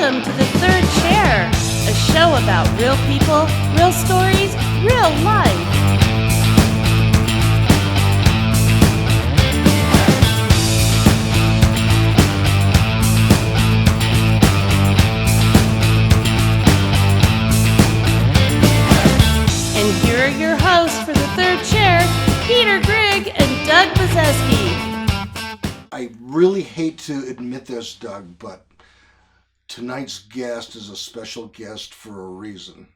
Welcome to The Third Chair, a show about real people, real stories, real life. And here are your hosts for The Third Chair, Peter Grigg and Doug Bazeski. I really hate to admit this, Doug, but tonight's guest is a special guest for a reason.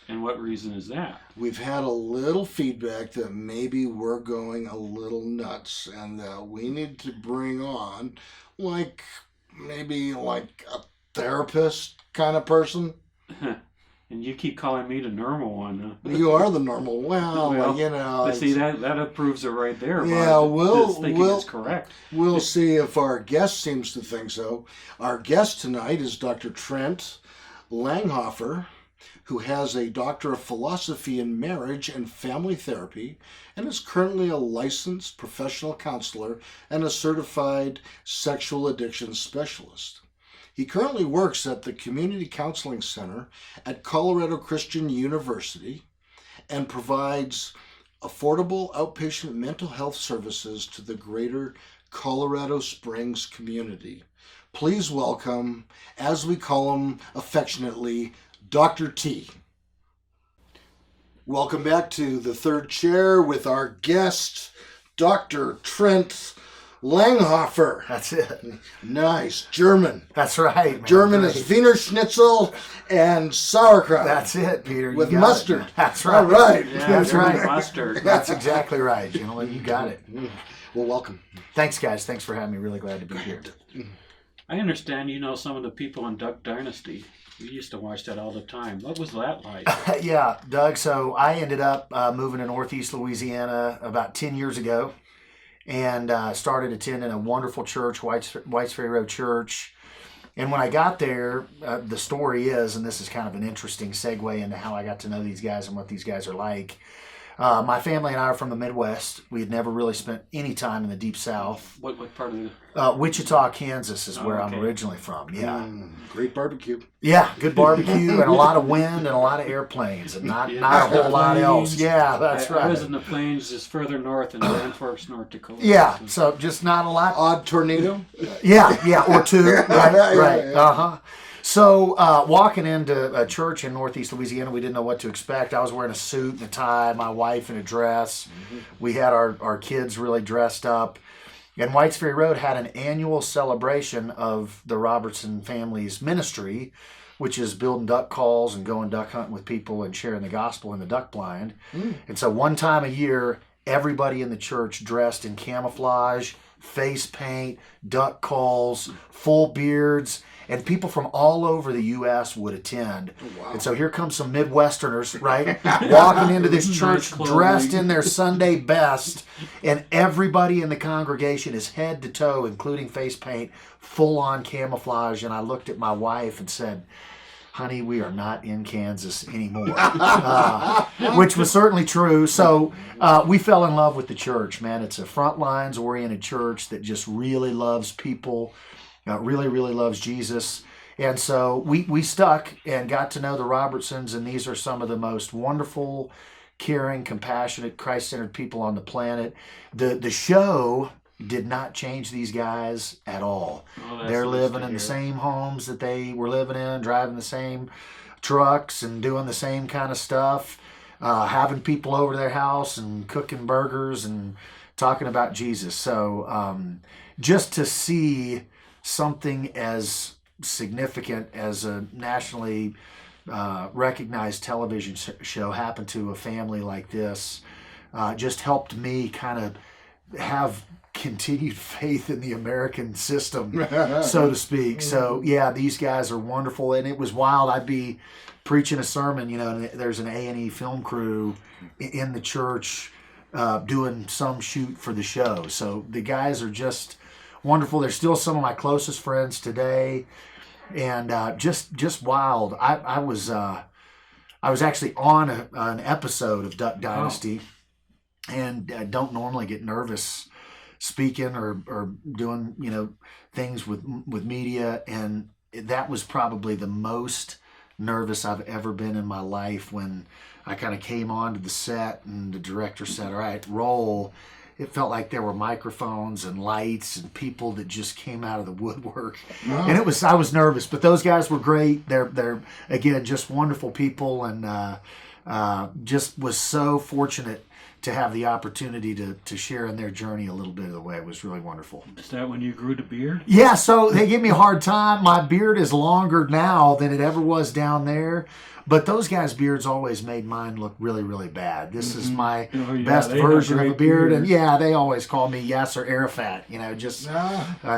And what reason is that? We've had a little feedback that maybe we're going a little nuts and that we need to bring on maybe a therapist kind of person. And you keep calling me the normal one. Huh? You are the normal. Well, you know. See, that approves it right there. Yeah, it's correct. We'll see if our guest seems to think so. Our guest tonight is Dr. Trent Langhofer, who has a Doctor of Philosophy in Marriage and Family Therapy and is currently a licensed professional counselor and a certified sexual addiction specialist. He currently works at the Community Counseling Center at Colorado Christian University and provides affordable outpatient mental health services to the greater Colorado Springs community. Please welcome, as we call him affectionately, Dr. T. Welcome back to The Third Chair with our guest, Dr. Trent Langhofer. That's it. Nice. German. That's right, man. German Great. is Wiener Schnitzel and sauerkraut. That's it, Peter. With mustard. That's right. All right. Yeah, That's right. Mustard. That's exactly right, gentlemen. You got it. Well, welcome. Thanks, guys. Thanks for having me. Really glad to be here. I understand you know some of the people on Duck Dynasty. We used to watch that all the time. What was that like? Yeah, Doug. So I ended up moving to Northeast Louisiana about 10 years ago and started attending a wonderful church, Whites Ferry Road Church. And when I got there, the story is, and this is kind of an interesting segue into how I got to know these guys and what these guys are like. My family and I are from the Midwest. We had never really spent any time in the Deep South. What part of the... Wichita, Kansas is where okay. I'm originally from. Yeah. Great barbecue. Yeah, good barbecue and a lot of wind and a lot of airplanes and not a whole lot else. Yeah, that's right. I was in the plains just further north in Grand Forks, North Dakota. Yeah, so just not a lot. Odd tornado? Yeah, or two. Right. Yeah. Uh-huh. So walking into a church in Northeast Louisiana, we didn't know what to expect. I was wearing a suit and a tie, my wife in a dress. We had our kids really dressed up. And Whites Ferry Road had an annual celebration of the Robertson family's ministry, which is building duck calls and going duck hunting with people and sharing the gospel in the duck blind. And so one time a year, everybody in the church dressed in camouflage, face paint, duck calls, full beards, and people from all over the U.S. would attend. Wow. And so here comes some Midwesterners, right, walking into this church dressed in their Sunday best, and everybody in the congregation is head to toe, including face paint, full-on camouflage. And I looked at my wife and said, honey, we are not in Kansas anymore, which was certainly true. So we fell in love with the church, man. It's a front lines oriented church that just really loves people, really, really loves Jesus. And so we stuck and got to know the Robertsons, and these are some of the most wonderful, caring, compassionate, Christ-centered people on the planet. The show did not change these guys at all. They're living in the same homes that they were living in, driving the same trucks and doing the same kind of stuff, having people over to their house and cooking burgers and talking about Jesus. So just to see something as significant as a nationally recognized television show happen to a family like this just helped me kind of have continued faith in the American system, so to speak. So yeah, these guys are wonderful, and it was wild. I'd be preaching a sermon, and there's an A&E film crew in the church doing some shoot for the show. So the guys are just wonderful. They're still some of my closest friends today, and just wild. I was actually on an episode of Duck Dynasty, and don't normally get nervous speaking or doing things with media, and that was probably the most nervous I've ever been in my life when I kind of came onto the set and the director said, all right, roll. It felt like there were microphones and lights and people that just came out of the woodwork. Wow. And I was nervous, but those guys were great. They're again, just wonderful people, and just was so fortunate to have the opportunity to share in their journey a little bit of the way. It was really wonderful. Is that when you grew the beard? Yeah, so they give me a hard time. My beard is longer now than it ever was down there. But those guys' beards always made mine look really, really bad. This is my best version of a beard. And yeah, they always call me Yasser Arafat, just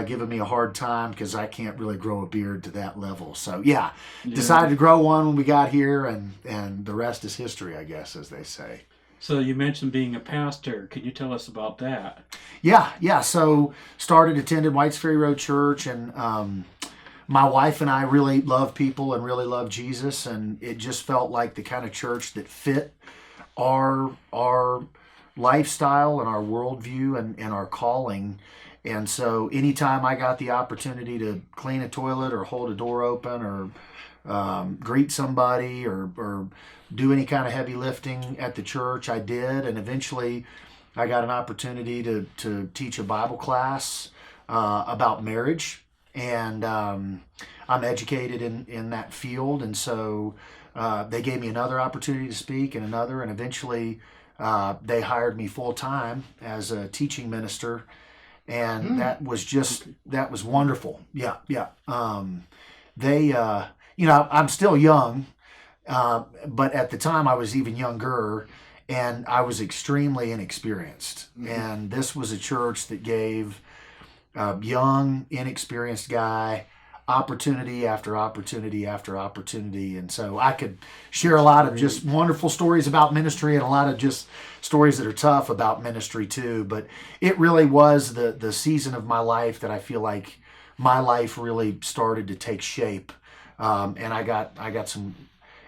giving me a hard time because I can't really grow a beard to that level. So yeah, decided to grow one when we got here, and the rest is history, I guess, as they say. So you mentioned being a pastor. Can you tell us about that? Yeah. So attended Whites Ferry Road Church, and my wife and I really love people and really love Jesus, and it just felt like the kind of church that fit our lifestyle and our worldview and our calling. And so anytime I got the opportunity to clean a toilet or hold a door open or greet somebody or do any kind of heavy lifting at the church, I did. And eventually I got an opportunity to teach a Bible class about marriage. And I'm educated in that field. And so they gave me another opportunity to speak and eventually they hired me full time as a teaching minister. And that was wonderful. Yeah. I'm still young, but at the time I was even younger, and I was extremely inexperienced. And this was a church that gave a young, inexperienced guy opportunity after opportunity after opportunity. And so I could share a lot of just wonderful stories about ministry and a lot of just stories that are tough about ministry too. But it really was the season of my life that I feel like my life really started to take shape. And I got some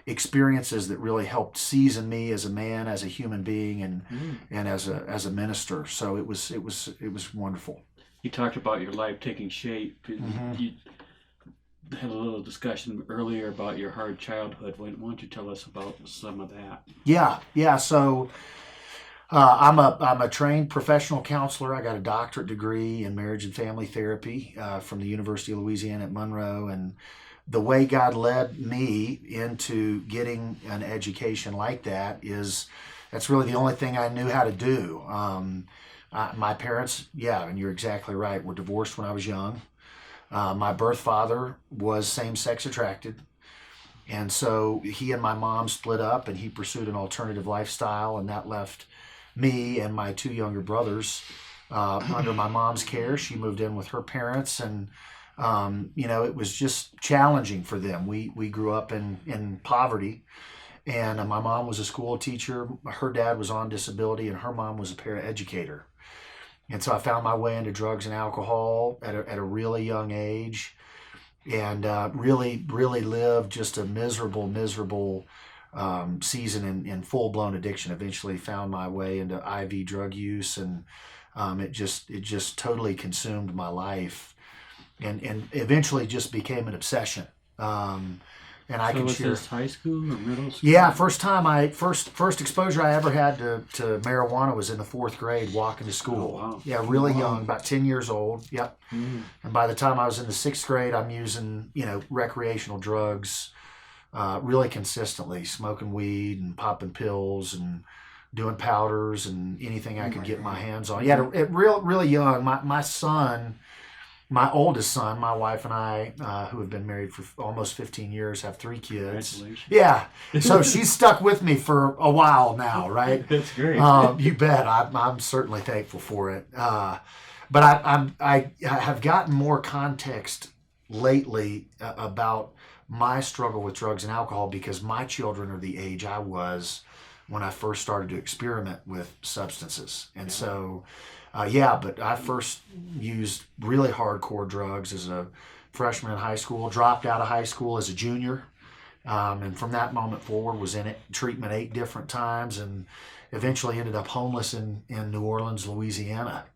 experiences that really helped season me as a man, as a human being, and as a minister. So it was wonderful. You talked about your life taking shape. You had a little discussion earlier about your hard childhood. Why don't you tell us about some of that? Yeah. So I'm a trained professional counselor. I got a doctorate degree in marriage and family therapy from the University of Louisiana at Monroe. And the way God led me into getting an education like that's really the only thing I knew how to do. My parents, and you're exactly right, were divorced when I was young. My birth father was same-sex attracted. And so he and my mom split up, and he pursued an alternative lifestyle, and that left me and my two younger brothers under my mom's care. She moved in with her parents, and it was just challenging for them. We grew up in poverty, and my mom was a school teacher. Her dad was on disability, and her mom was a paraeducator. And so I found my way into drugs and alcohol at a really young age, and really lived just a miserable season in full-blown addiction. Eventually found my way into IV drug use, and it just totally consumed my life, and eventually just became an obsession. And I can share. Was this high school or middle school? Yeah, first exposure I ever had to marijuana was in the 4th grade, walking to school. Oh, wow. Yeah, really young, about 10 years old. Yep. And by the time I was in the 6th grade, I'm using recreational drugs really consistently, smoking weed and popping pills and doing powders and anything I could get my hands on. Yeah, really young. My oldest son, my wife and I, who have been married for almost 15 years, have 3 kids. Congratulations. Yeah. So she's stuck with me for a while now, right? That's great. You bet. I'm certainly thankful for it. But I have gotten more context lately about my struggle with drugs and alcohol because my children are the age I was when I first started to experiment with substances. And so... but I first used really hardcore drugs as a freshman in high school, dropped out of high school as a junior, and from that moment forward was in treatment 8 different times and eventually ended up homeless in New Orleans, Louisiana.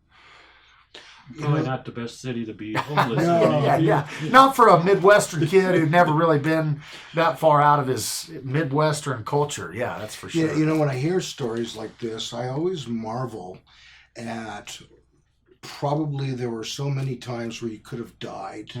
Probably not the best city to be homeless in. Yeah. Not for a Midwestern kid who'd never really been that far out of his Midwestern culture. Yeah, that's for sure. You know, when I hear stories like this, I always marvel at probably there were so many times where you could have died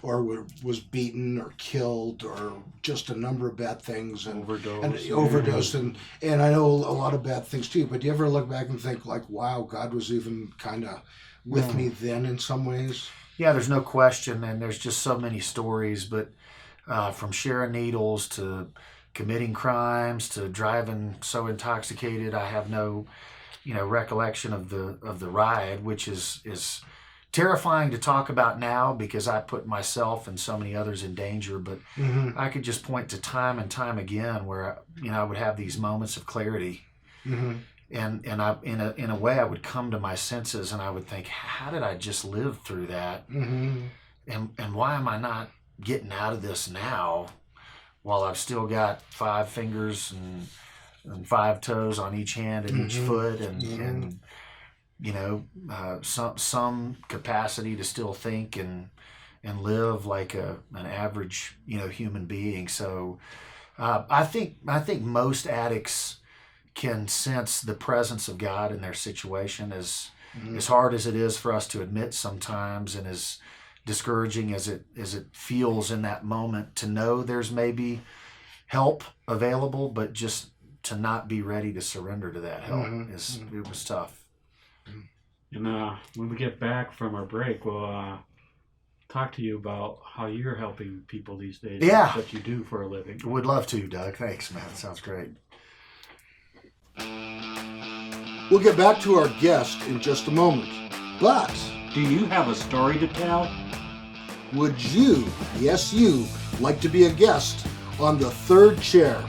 or was beaten or killed or just a number of bad things and overdosed and I know a lot of bad things too, but do you ever look back and think like, wow, God was even kind of with me then in some ways? Yeah, there's no question, and there's just so many stories, but from sharing needles to committing crimes to driving so intoxicated I have no recollection of the ride, which is terrifying to talk about now because I put myself and so many others in danger. But I could just point to time and time again where I would have these moments of clarity, and I in a way I would come to my senses and I would think, how did I just live through that, and why am I not getting out of this now while I've still got 5 fingers and 5 toes on each hand and each foot, and some capacity to still think and live like an average human being. So I think most addicts can sense the presence of God in their situation, as hard as it is for us to admit sometimes, and as discouraging as it feels in that moment to know there's maybe help available, but just to not be ready to surrender to that help it was tough. And when we get back from our break, we'll talk to you about how you're helping people these days. Yeah. What you do for a living. Would love to, Doug. Thanks, man. Sounds great. We'll get back to our guest in just a moment. But do you have a story to tell? Would you, yes you, like to be a guest on the third chair?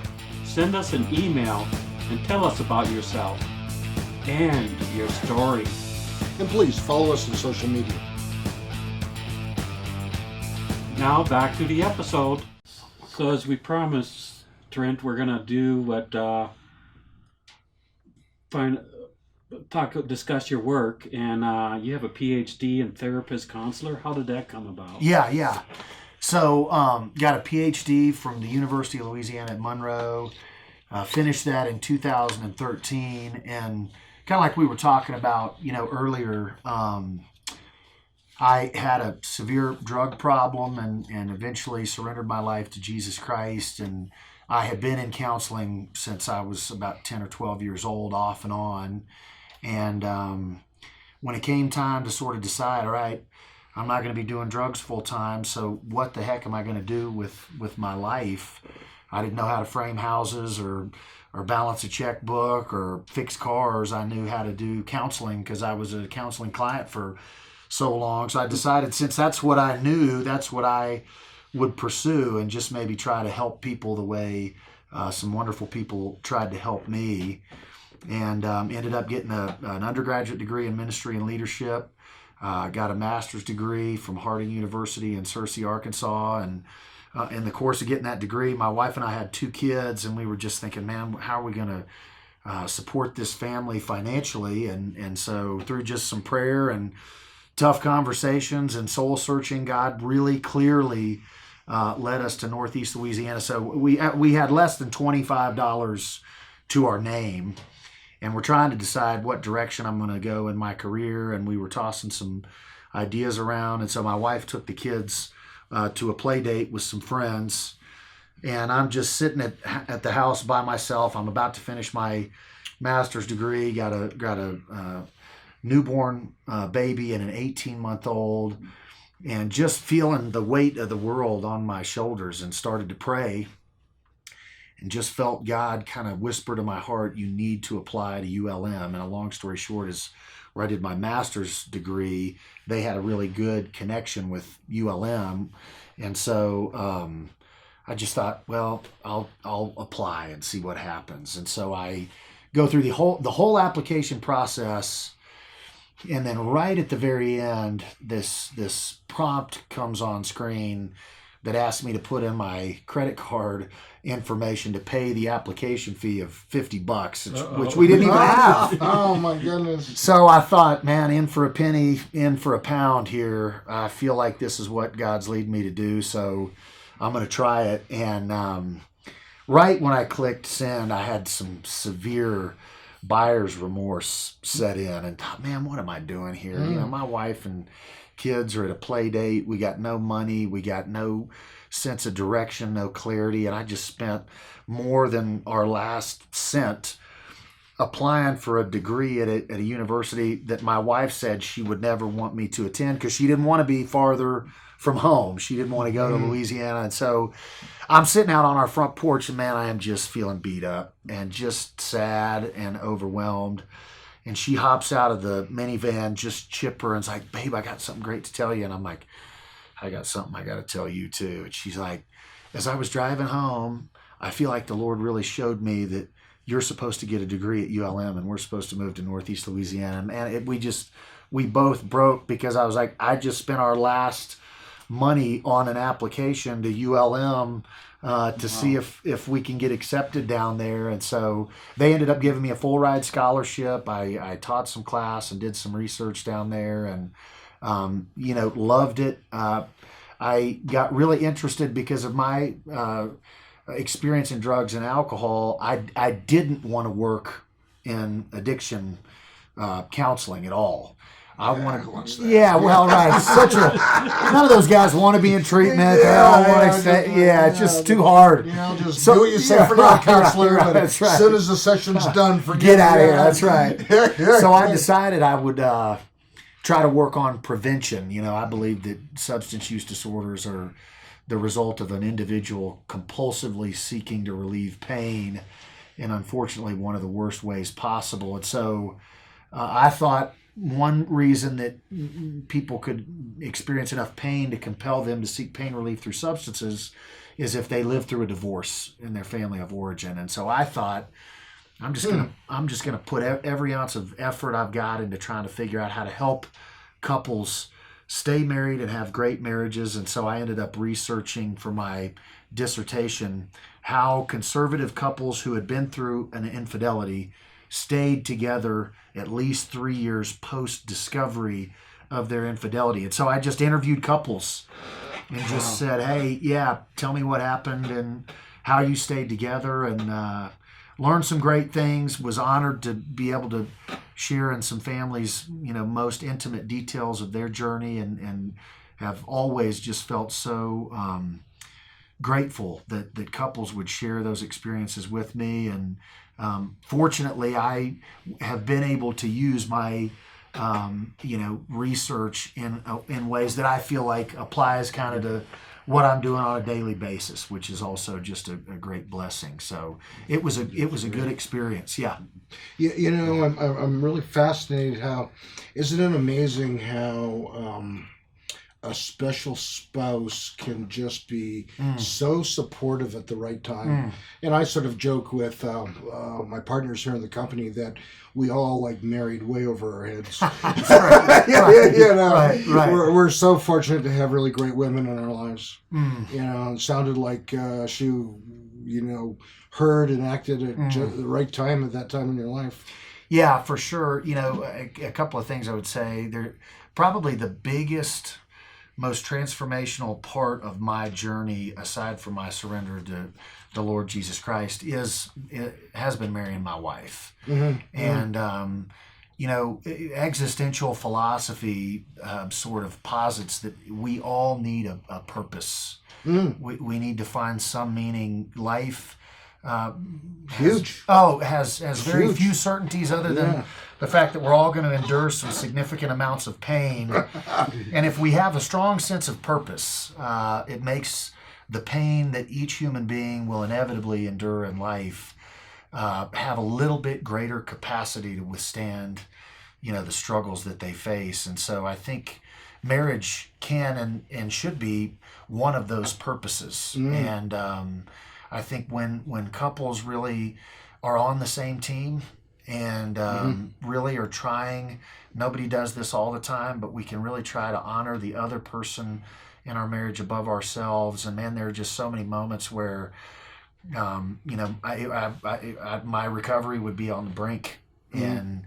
Send us an email and tell us about yourself and your story. And please follow us on social media. Now back to the episode. So as we promised, Trent, we're gonna do what discuss your work, and you have a PhD in therapist counselor. How did that come about? Yeah. So got a PhD from the University of Louisiana at Monroe. Finished that in 2013, and kind of like we were talking about, earlier, I had a severe drug problem and eventually surrendered my life to Jesus Christ. And I had been in counseling since I was about 10 or 12 years old, off and on. And when it came time to sort of decide, all right, I'm not going to be doing drugs full time, so what the heck am I going to do with my life? I didn't know how to frame houses or balance a checkbook or fix cars. I knew how to do counseling because I was a counseling client for so long. So I decided, since that's what I knew, that's what I would pursue, and just maybe try to help people the way some wonderful people tried to help me. And ended up getting an undergraduate degree in ministry and leadership. Got a master's degree from Harding University in Searcy, Arkansas. And in the course of getting that degree, my wife and I had 2 kids, and we were just thinking, man, how are we going to support this family financially? And so through just some prayer and tough conversations and soul searching, God really clearly led us to Northeast Louisiana. So we had less than $25 to our name, and we're trying to decide what direction I'm going to go in my career. And we were tossing some ideas around, and so my wife took the kids to a play date with some friends, and I'm just sitting at the house by myself. I'm about to finish my master's degree, got a newborn baby and an 18-month-old, and just feeling the weight of the world on my shoulders, and started to pray, and just felt God kind of whisper to my heart, you need to apply to ULM. And a long story short is, where I did my master's degree, they had a really good connection with ULM. And so I just thought, well, I'll apply and see what happens. And so I go through the whole application process, and then right at the very end, this prompt comes on screen that asked me to put in my credit card information to pay the application fee of $50, which we didn't even have. Oh my goodness. So I thought, man, in for a penny, in for a pound here. I feel like this is what God's leading me to do, so I'm going to try it. And right when I clicked send, I had some severe buyer's remorse set in and thought, man, what am I doing here? My wife and kids are at a play date. We got no money. We got no sense of direction, no clarity. And I just spent more than our last cent applying for a degree at a university that my wife said she would never want me to attend because she didn't want to be farther from home. She didn't want to go to Louisiana. And so I'm sitting out on our front porch and, man, I am just feeling beat up and just sad and overwhelmed. And she hops out of the minivan just chipper and's like, babe, I got something great to tell you. And I'm like, I got something I got to tell you too. And she's like, as I was driving home, I feel like the Lord really showed me that you're supposed to get a degree at ULM and we're supposed to move to Northeast Louisiana. And we both broke because I was like, I just spent our last money on an application to ULM to see if we can get accepted down there. And so they ended up giving me a full ride scholarship. I taught some class and did some research down there and, loved it. I got really interested because of my experience in drugs and alcohol. I didn't want to work in addiction counseling at all. I want to. Yeah, well, right. None of those guys want to be in treatment. They all want to stay. Yeah, it's just too hard. Just do what you say for your counselor, right, but as soon as the session's done, get out of here. That's right. So I decided I would try to work on prevention. I believe that substance use disorders are the result of an individual compulsively seeking to relieve pain, and unfortunately, one of the worst ways possible. And so I thought one reason that people could experience enough pain to compel them to seek pain relief through substances is if they live through a divorce in their family of origin. And so I thought, I'm just gonna put every ounce of effort I've got into trying to figure out how to help couples stay married and have great marriages. And so I ended up researching for my dissertation how conservative couples who had been through an infidelity stayed together at least 3 years post-discovery of their infidelity. And so I just interviewed couples and just said, hey, yeah, tell me what happened and how you stayed together, and learned some great things. Was honored to be able to share in some families, most intimate details of their journey, and have always just felt so grateful that couples would share those experiences with me. And fortunately, I have been able to use my research in ways that I feel like applies kind of to what I'm doing on a daily basis, which is also just a great blessing. So it was a good experience. Yeah. I'm really fascinated how, isn't it amazing how a special spouse can just be so supportive at the right time. And I sort of joke with my partners here in the company that we all married way over our heads. Right. We're so fortunate to have really great women in our lives. It sounded like she, heard and acted at the right time at that time in your life. Yeah, for sure. A couple of things I would say. They're probably the biggest, most transformational part of my journey, aside from my surrender to the Lord Jesus Christ, has been marrying my wife. And existential philosophy sort of posits that we all need a purpose. We need to find some meaning. Life has very few certainties other than the fact that we're all going to endure some significant amounts of pain. And if we have a strong sense of purpose, it makes the pain that each human being will inevitably endure in life have a little bit greater capacity to withstand, the struggles that they face. And so I think marriage can and should be one of those purposes. And I think when couples really are on the same team and really are trying, nobody does this all the time, but we can really try to honor the other person in our marriage above ourselves. And man, there are just so many moments where, my recovery would be on the brink, and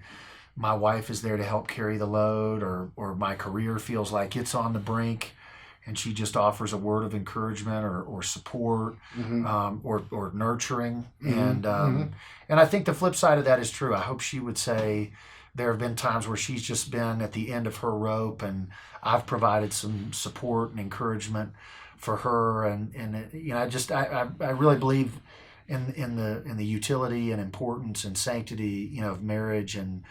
my wife is there to help carry the load, or my career feels like it's on the brink, and she just offers a word of encouragement or support, or nurturing. And I think the flip side of that is true. I hope she would say there have been times where she's just been at the end of her rope, and I've provided some support and encouragement for her. And I really believe in the utility and importance and sanctity, of marriage. And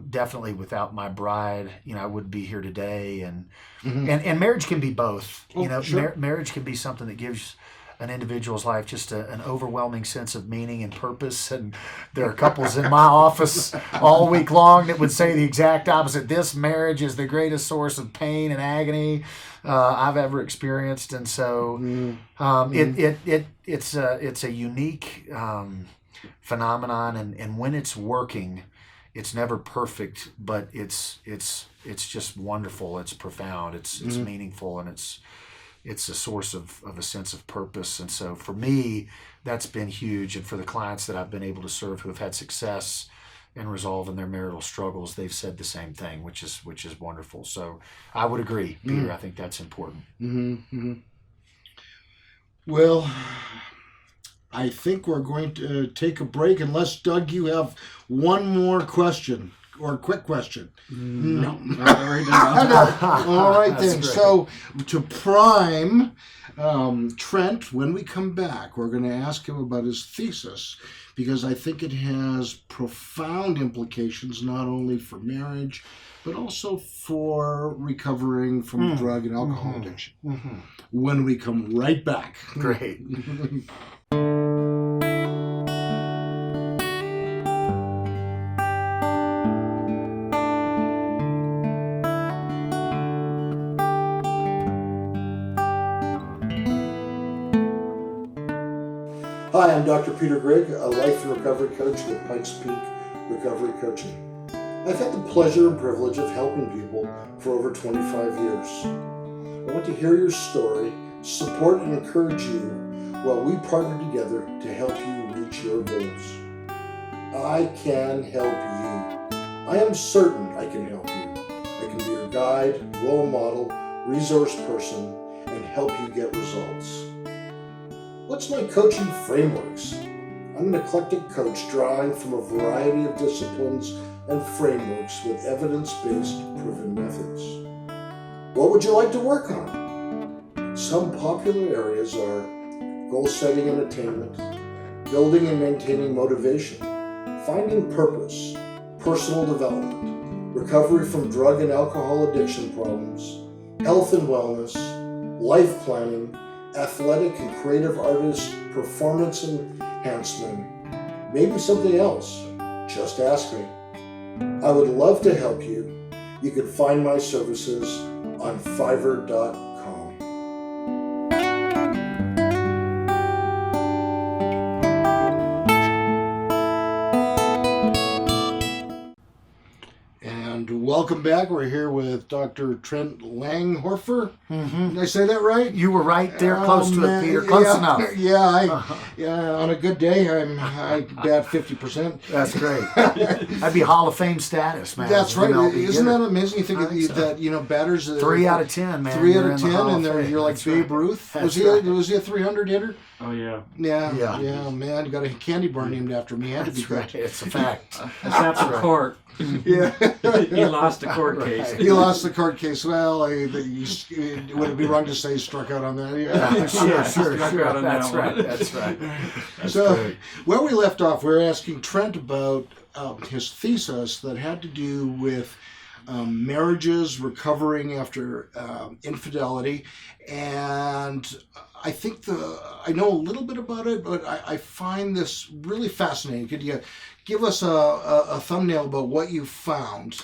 definitely without my bride, I wouldn't be here today. And marriage can be both. Sure. Marriage can be something that gives an individual's life just an overwhelming sense of meaning and purpose. And there are couples in my office all week long that would say the exact opposite. This marriage is the greatest source of pain and agony I've ever experienced. And so it's a unique phenomenon, and when it's working, it's never perfect, but it's just wonderful. It's profound. It's meaningful, and it's a source of a sense of purpose. And so for me, that's been huge. And for the clients that I've been able to serve who have had success and resolving their marital struggles, they've said the same thing, which is wonderful. So I would agree, Peter. I think that's important. Well, I think we're going to take a break, unless, Doug, you have one more question or quick question. No, not right now. All right then. Great. So to prime Trent, when we come back, we're going to ask him about his thesis, because I think it has profound implications not only for marriage, but also for recovering from drug and alcohol addiction. When we come right back. Great. Hi, I'm Dr. Peter Grigg, a life and recovery coach with Pikes Peak Recovery Coaching. I've had the pleasure and privilege of helping people for over 25 years. I want to hear your story, support and encourage you while we partner together to help you reach your goals. I can help you. I am certain I can help you. I can be your guide, role model, resource person, and help you get results. What's my coaching frameworks? I'm an eclectic coach drawing from a variety of disciplines and frameworks with evidence-based proven methods. What would you like to work on? Some popular areas are goal setting and attainment, building and maintaining motivation, finding purpose, personal development, recovery from drug and alcohol addiction problems, health and wellness, life planning, athletic and creative artist performance enhancement, maybe something else. Just ask me. I would love to help you. You can find my services on Fiverr.com. And welcome back. We're here with Dr. Trent Langhofer. Did I say that right? You were right there, close to it, Peter. Close enough. Yeah, on a good day, I bat 50%. That's great. That'd be Hall of Fame status, man. That's right. MLB Isn't hitter. that amazing? You think that batters 3 out of 10, man. 3 out You're of in the 10, Hall and of Fame. you're like That's Babe right. Ruth. That's Was he a 300 hitter? Oh, yeah. Yeah, man. You got a candy bar named after me. Had to be That's right. good. It's a fact. Except for court. Yeah. He lost the court case. He lost the court case. Well, would it be wrong to say he struck out on that? Yeah. Sure. struck out on That's that right. one. That's right. That's So, great. where we left off, we were asking Trent about his thesis that had to do with marriages recovering after infidelity, and I think I know a little bit about it, but I find this really fascinating. Could you give us a thumbnail about what you found?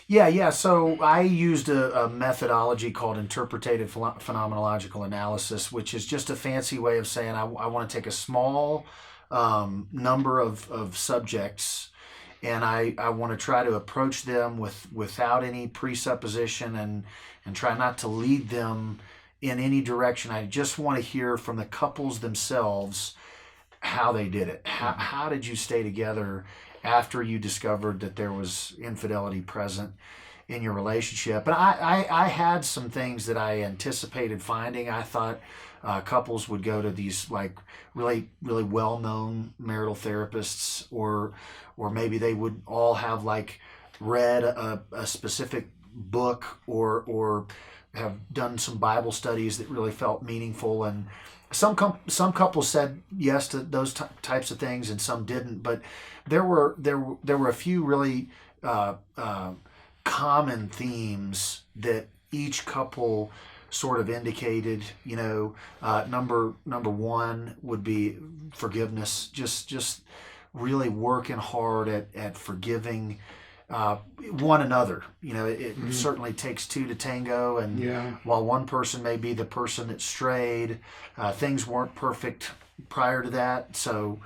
Yeah. So I used a methodology called interpretative phenomenological analysis, which is just a fancy way of saying I want to take a small number of subjects, and I want to try to approach them without any presupposition and try not to lead them in any direction. I just want to hear from the couples themselves how they did it. How did you stay together after you discovered that there was infidelity present in your relationship? But I had some things that I anticipated finding. I thought couples would go to these like really well-known marital therapists, or maybe they would all have like read a specific book, or have done some Bible studies that really felt meaningful. And some couples said yes to those types of things, and some didn't. But there were a few really common themes that each couple sort of indicated. Number one would be forgiveness. Just really working hard at forgiving one another. It certainly takes two to tango, and while one person may be the person that strayed, things weren't perfect prior to that. So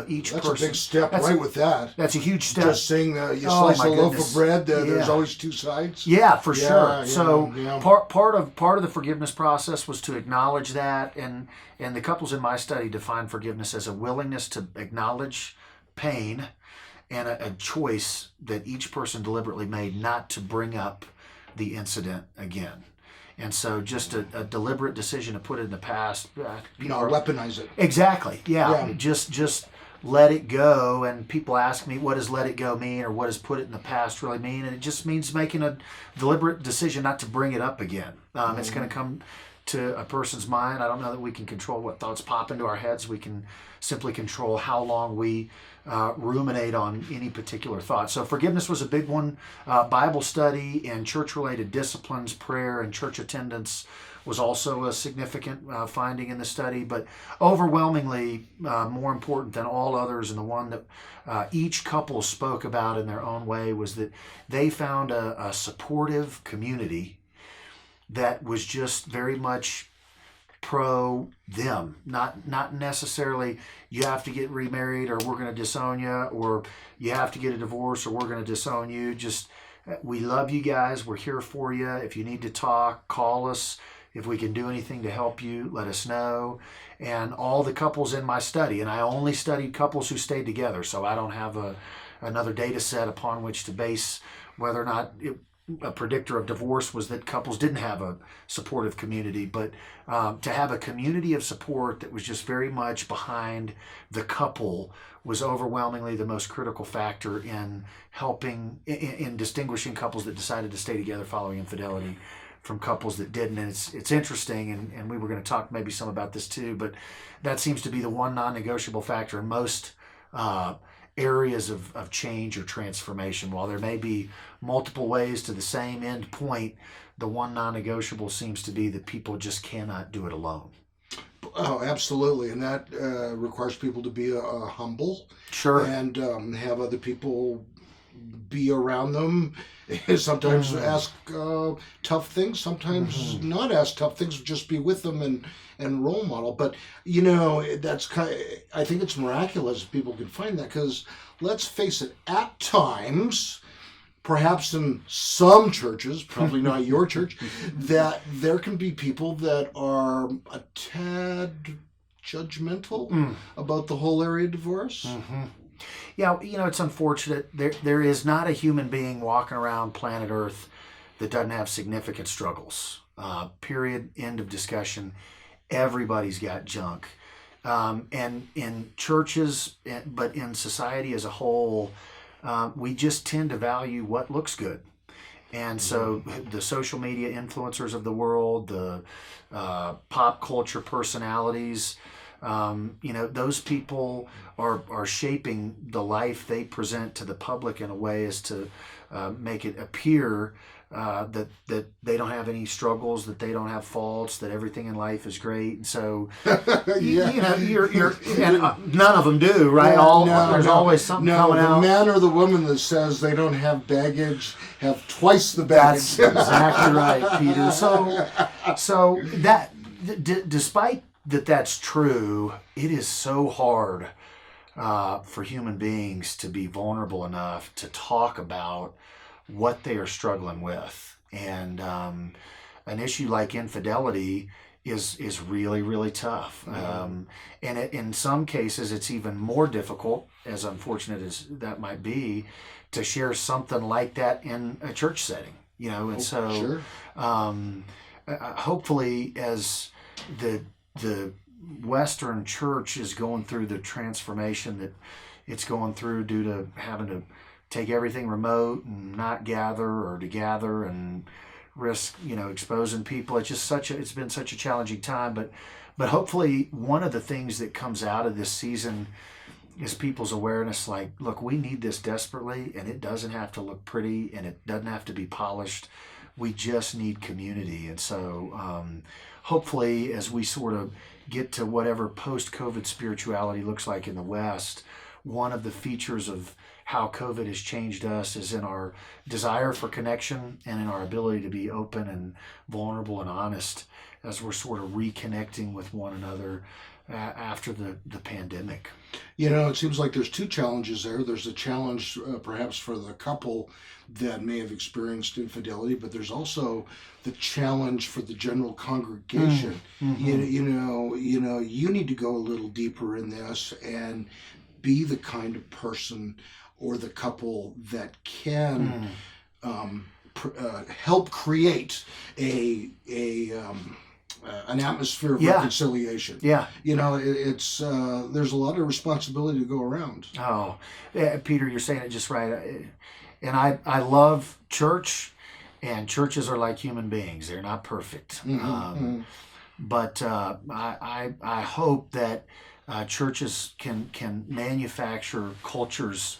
each that's person. A big step with that. That's a huge step. Just saying you slice a loaf of bread, there's Yeah. always two sides. Yeah, for sure. Yeah, So yeah. part of the forgiveness process was to acknowledge that, and the couples in my study define forgiveness as a willingness to acknowledge pain and a choice that each person deliberately made not to bring up the incident again. And so just a deliberate decision to put it in the past. Weaponize it. Exactly. Yeah. Just let it go. And people ask me, what does let it go mean, or what does put it in the past really mean? And it just means making a deliberate decision not to bring it up again. It's going to come to a person's mind. I don't know that we can control what thoughts pop into our heads. We can simply control how long we ruminate on any particular thought. So forgiveness was a big one. Bible study and church-related disciplines, prayer and church attendance was also a significant finding in the study. But overwhelmingly, more important than all others, and the one that each couple spoke about in their own way, was that they found a supportive community that was just very much pro them, not necessarily you have to get remarried or we're going to disown you, or you have to get a divorce or we're going to disown you. Just, we love you guys, we're here for you. If you need to talk, call us. If we can do anything to help you, let us know. And all the couples in my study, and I only studied couples who stayed together, so I don't have another data set upon which to base whether or not a predictor of divorce was that couples didn't have a supportive community. But to have a community of support that was just very much behind the couple was overwhelmingly the most critical factor in helping, in distinguishing couples that decided to stay together following infidelity from couples that didn't. And it's interesting, and we were going to talk maybe some about this too, but that seems to be the one non-negotiable factor in most areas of change or transformation. While there may be multiple ways to the same end point, the one non-negotiable seems to be that people just cannot do it alone. Oh, absolutely. And that requires people to be humble. Sure. And have other people be around them. Sometimes ask tough things, sometimes not ask tough things, just be with them and role model. But, that's I think it's miraculous if people can find that, because let's face it, at times, perhaps in some churches, probably not your church, that there can be people that are a tad judgmental about the whole area of divorce. Yeah, it's unfortunate. There is not a human being walking around planet Earth that doesn't have significant struggles. Period. End of discussion. Everybody's got junk. And in churches, but in society as a whole, we just tend to value what looks good. And so the social media influencers of the world, the pop culture personalities, those people are shaping the life they present to the public in a way as to make it appear that they don't have any struggles, that they don't have faults, that everything in life is great. And so, you're and none of them do, right? There's always something coming out. The man or the woman that says they don't have baggage have twice the baggage. That's exactly right, Peter. So that despite that's true, it is so hard for human beings to be vulnerable enough to talk about what they are struggling with. And an issue like infidelity is really, really tough. And in some cases, it's even more difficult, as unfortunate as that might be, to share something like that in a church setting. And so hopefully, as the Western church is going through the transformation that it's going through due to having to take everything remote and not gather or to gather and risk, exposing people. It's been such a challenging time, but hopefully one of the things that comes out of this season is people's awareness, like, look, we need this desperately, and it doesn't have to look pretty and it doesn't have to be polished. We just need community. And so hopefully as we sort of get to whatever post-COVID spirituality looks like in the West, one of the features of how COVID has changed us is in our desire for connection and in our ability to be open and vulnerable and honest as we're sort of reconnecting with one another after the pandemic. It seems like there's two challenges there. There's a challenge perhaps for the couple that may have experienced infidelity, but there's also the challenge for the general congregation. You need to go a little deeper in this and be the kind of person or the couple that can help create an atmosphere of reconciliation. Yeah. It's there's a lot of responsibility to go around. Oh, yeah, Peter, you're saying it just right. And I love church, and churches are like human beings. They're not perfect. But I hope that churches can manufacture cultures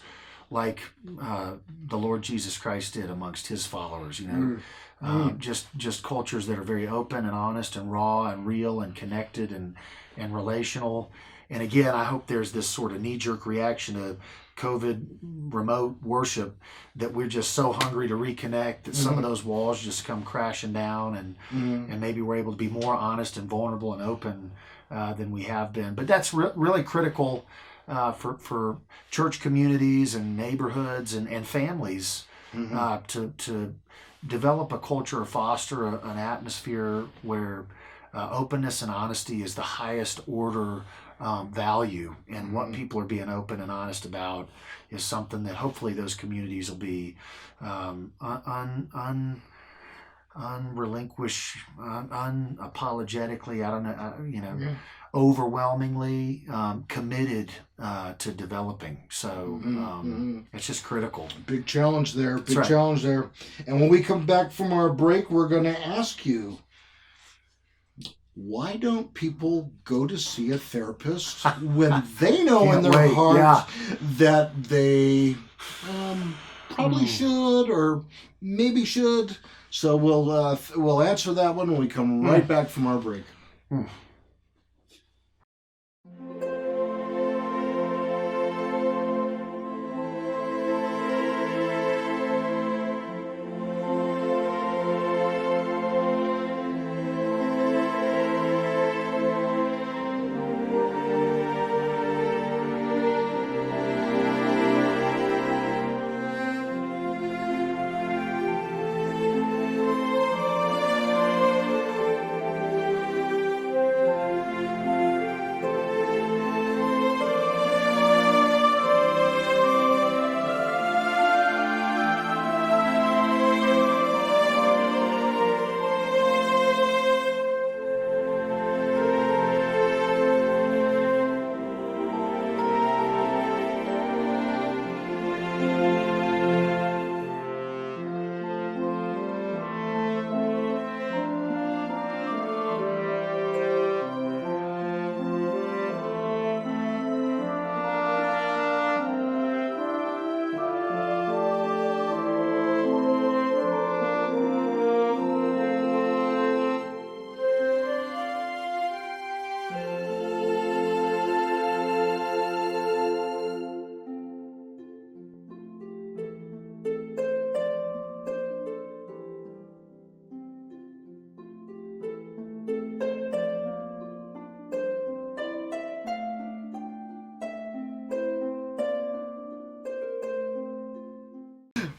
like the Lord Jesus Christ did amongst his followers, just cultures that are very open and honest and raw and real and connected and relational. And again, I hope there's this sort of knee-jerk reaction to COVID remote worship that we're just so hungry to reconnect that some of those walls just come crashing down and maybe we're able to be more honest and vulnerable and open than we have been. But that's really critical for church communities and neighborhoods and families to develop a culture or foster an atmosphere where openness and honesty is the highest order value, and what people are being open and honest about is something that hopefully those communities will be unapologetically, overwhelmingly committed to developing. So it's just critical. Big challenge there. Challenge there. And when we come back from our break, we're going to ask you, why don't people go to see a therapist when they know in their heart that they probably should or maybe should? So we'll answer that one when we come right back from our break.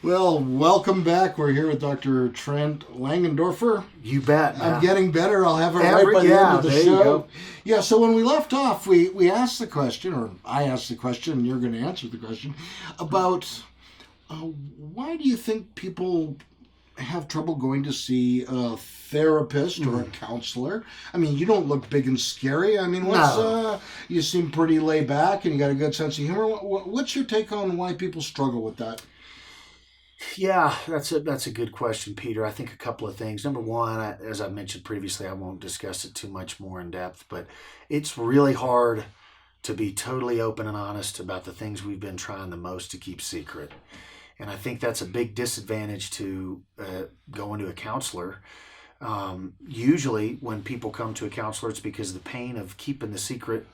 Well, welcome back. We're here with Dr. Trent Langhofer. You bet. I'm getting better. I'll have it right by the end of the there show. You go. Yeah, so when we left off, we asked the question, or I asked the question, and you're going to answer the question, about why do you think people have trouble going to see a therapist or a counselor? I mean, you don't look big and scary. I mean, you seem pretty laid back and you got a good sense of humor. What's your take on why people struggle with that? Yeah, that's a good question, Peter. I think a couple of things. Number one, as I mentioned previously, I won't discuss it too much more in depth, but it's really hard to be totally open and honest about the things we've been trying the most to keep secret. And I think that's a big disadvantage to going to a counselor. Usually when people come to a counselor, it's because the pain of keeping the secret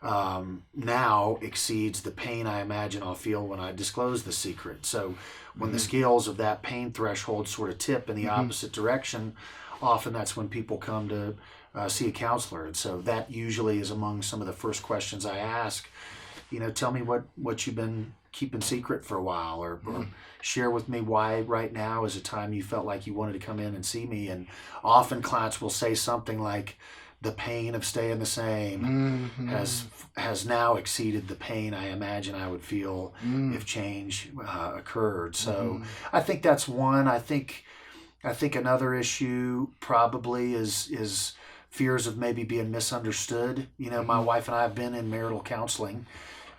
now exceeds the pain I imagine I'll feel when I disclose the secret. So when the scales of that pain threshold sort of tip in the opposite direction, often that's when people come to see a counselor. And so that usually is among some of the first questions I ask. Tell me what you've been keeping secret for a while, or share with me why right now is a time you felt like you wanted to come in and see me. And often clients will say something like, the pain of staying the same has now exceeded the pain I imagine I would feel if change occurred. So I think that's one. I think another issue probably is fears of maybe being misunderstood. My wife and I have been in marital counseling.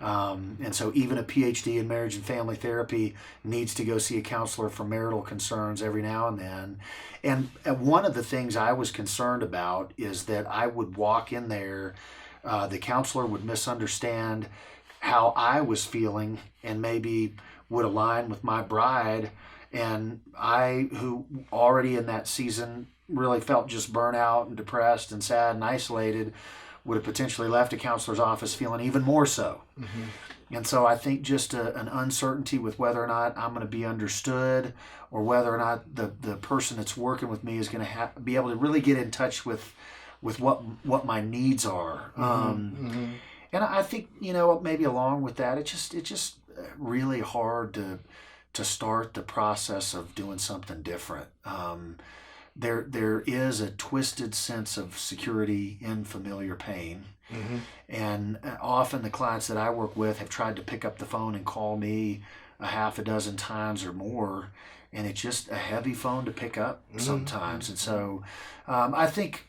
And so even a PhD in marriage and family therapy needs to go see a counselor for marital concerns every now and then. And one of the things I was concerned about is that I would walk in there, the counselor would misunderstand how I was feeling and maybe would align with my bride. And I, who already in that season really felt just burnout and depressed and sad and isolated, would have potentially left a counselor's office feeling even more so. And so I think just an uncertainty with whether or not I'm going to be understood, or whether or not the person that's working with me is going to be able to really get in touch with what my needs are. And I think, maybe along with that, it's just really hard to start the process of doing something different. There is a twisted sense of security in familiar pain. And often the clients that I work with have tried to pick up the phone and call me a half a dozen times or more, and it's just a heavy phone to pick up sometimes. And so I think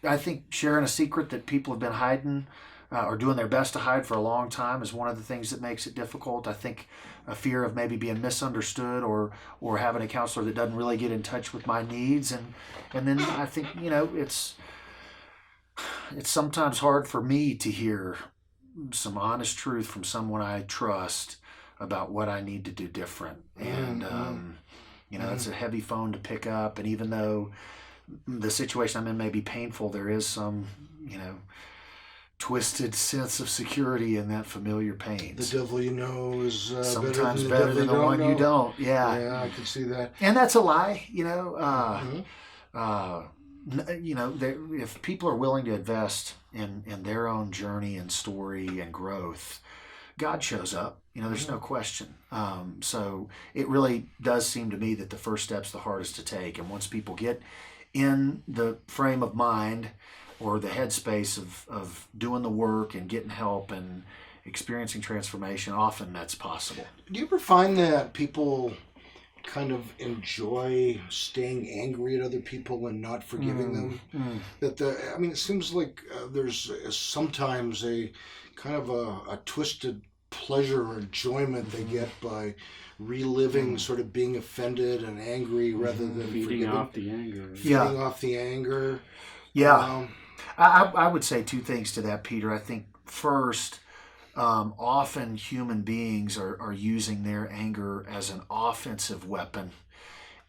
sharing a secret that people have been hiding or doing their best to hide for a long time is one of the things that makes it difficult. I think a fear of maybe being misunderstood or having a counselor that doesn't really get in touch with my needs. And then I think, it's sometimes hard for me to hear some honest truth from someone I trust about what I need to do different. And, it's a heavy phone to pick up. And even though the situation I'm in may be painful, there is some, twisted sense of security in that familiar pain. The devil you know is sometimes better than the one you don't. Yeah, I can see that. And that's a lie, if people are willing to invest in their own journey and story and growth, God shows up. There's no question. So it really does seem to me that the first step's the hardest to take. And once people get in the frame of mind or the headspace of doing the work and getting help and experiencing transformation, often that's possible. Do you ever find that people kind of enjoy staying angry at other people and not forgiving them? It seems like there's sometimes a kind of a twisted pleasure or enjoyment they get by reliving sort of being offended and angry rather than feeding off the anger. Feeding off the anger. Yeah. I would say two things to that, Peter. I think first, often human beings are using their anger as an offensive weapon,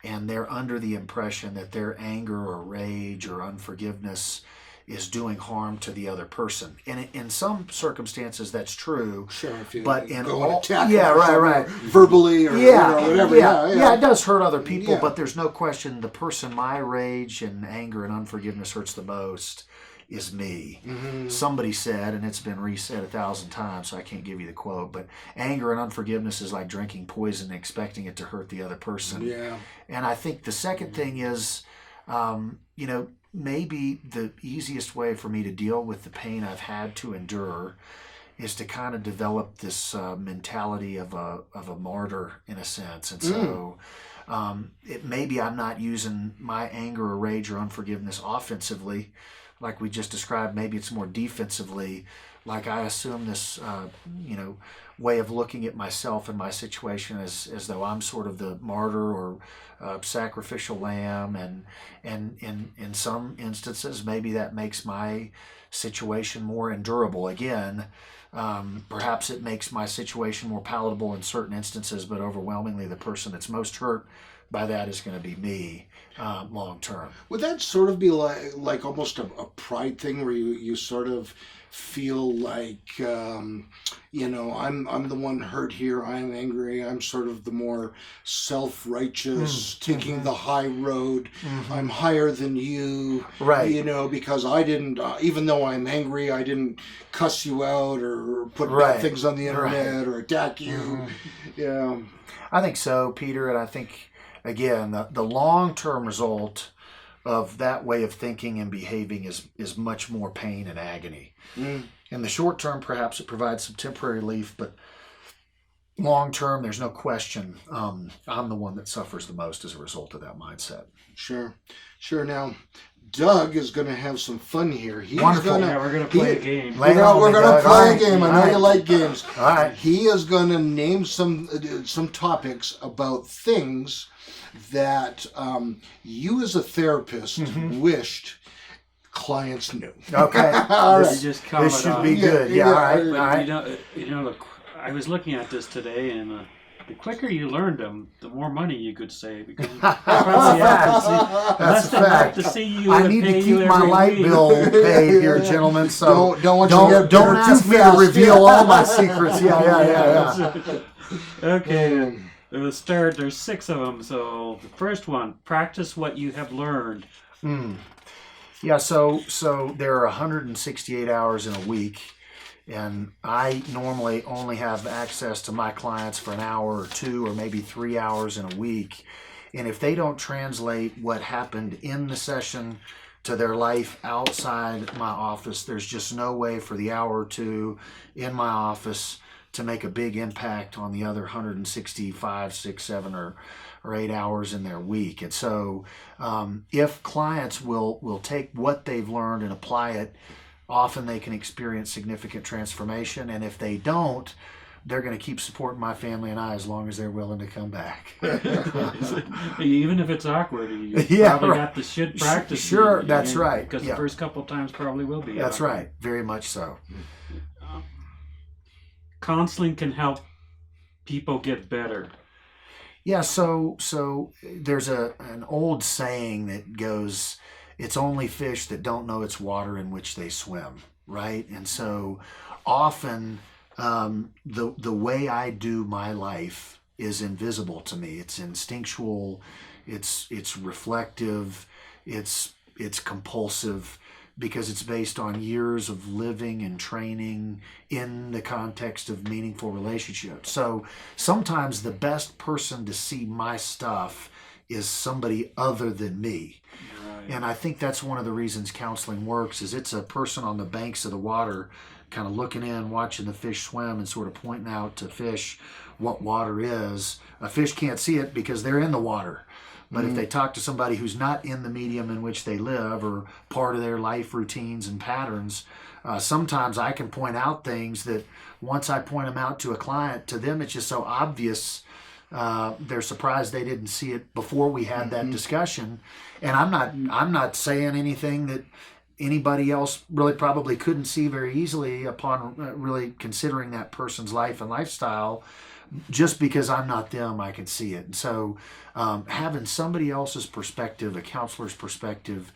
and they're under the impression that their anger or rage or unforgiveness is doing harm to the other person. And in some circumstances, that's true. Sure, if you but in go and all, attack right, verbally or whatever. Yeah, it does hurt other people, Yeah. but there's no question the person my rage and anger and unforgiveness hurts the most is me. Mm-hmm. Somebody said, and it's been resaid 1,000 times, so I can't give you the quote, but anger and unforgiveness is like drinking poison and expecting it to hurt the other person. Yeah. And I think the second thing is, maybe the easiest way for me to deal with the pain I've had to endure is to kind of develop this mentality of a martyr in a sense. And so maybe I'm not using my anger or rage or unforgiveness offensively, like we just described. Maybe it's more defensively, like I assume this, way of looking at myself and my situation as though I'm sort of the martyr or sacrificial lamb. And in some instances, maybe that makes my situation more endurable. Again, perhaps it makes my situation more palatable in certain instances, but overwhelmingly the person that's most hurt by that is going to be me long term. Would that sort of be like almost a pride thing where you sort of feel like, I'm the one hurt here, I'm angry, I'm sort of the more self-righteous, taking the high road, I'm higher than you, right? Because I didn't, even though I'm angry, I didn't cuss you out or put bad things on the internet or attack you. Yeah. I think so, Peter, and I think, again, the long-term result of that way of thinking and behaving is much more pain and agony. In the short term, perhaps it provides some temporary relief, but long term, there's no question I'm the one that suffers the most as a result of that mindset. Sure. Now, Doug is going to have some fun here. Wonderful. We're going to play a game. We're going to play a game. I know you like games. All right. He is going to name some topics about things that you as a therapist wished clients knew. Okay. All right. Just This should be good. Yeah. All right. But All right. look, I was looking at this today, and the quicker you learned them, the more money you could save. Because That's a fact. To see you I need to pay you keep my every light week. bill paid here, gentlemen. So don't don't ask me to reveal all my secrets. Yeah. Okay. Let's start. There's 6 of them. So the first one: practice what you have learned. Yeah, so there are 168 hours in a week, and I normally only have access to my clients for an hour or 2 or maybe 3 hours in a week. And if they don't translate what happened in the session to their life outside my office, there's just no way for the hour or 2 in my office to make a big impact on the other 165, 6, 7, or 8 hours in their week. And so if clients will take what they've learned and apply it, often they can experience significant transformation. And if they don't, they're going to keep supporting my family and I as long as they're willing to come back. Even if it's awkward, you probably got the shit practice. Sure, that's right. Because the first couple of times probably will be. That's awkward. right, very much so. Counseling can help people get better. Yeah, so there's an old saying that goes, it's only fish that don't know it's water in which they swim, right? And so often the way I do my life is invisible to me. It's instinctual, it's reflective, it's compulsive, because it's based on years of living and training in the context of meaningful relationships. So sometimes the best person to see my stuff is somebody other than me. Right. And I think that's one of the reasons counseling works, is it's a person on the banks of the water kind of looking in, watching the fish swim and sort of pointing out to fish what water is. A fish can't see it because they're in the water. But if they talk to somebody who's not in the medium in which they live or part of their life routines and patterns, sometimes I can point out things that once I point them out to a client, to them it's just so obvious. They're surprised they didn't see it before we had that discussion. And I'm not saying anything that anybody else really probably couldn't see very easily upon really considering that person's life and lifestyle. Just because I'm not them, I can see it. And so having somebody else's perspective, a counselor's perspective,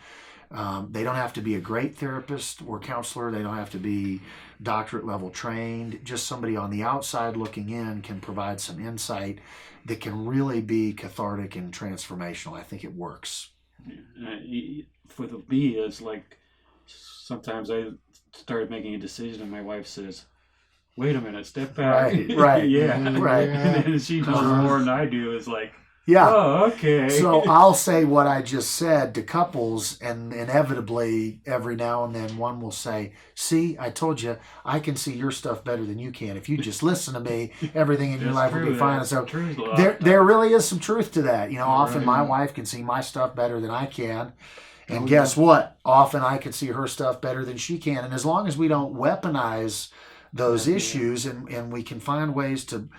they don't have to be a great therapist or counselor. They don't have to be doctorate level trained. Just somebody on the outside looking in can provide some insight that can really be cathartic and transformational. I think it works. For me, it's like sometimes I started making a decision, and my wife says, "Wait a minute, step back." Right. Yeah. Right. And then she knows more than I do. It's like, Yeah. oh, okay. So I'll say what I just said to couples, and inevitably every now and then one will say, "See, I told you, I can see your stuff better than you can. If you just listen to me, everything in your That's life will be true. fine." That's So true. there really is some truth to that. Often Right. my wife can see my stuff better than I can. And Oh, guess what? Often I can see her stuff better than she can. And as long as we don't weaponize those issues, and we can find ways to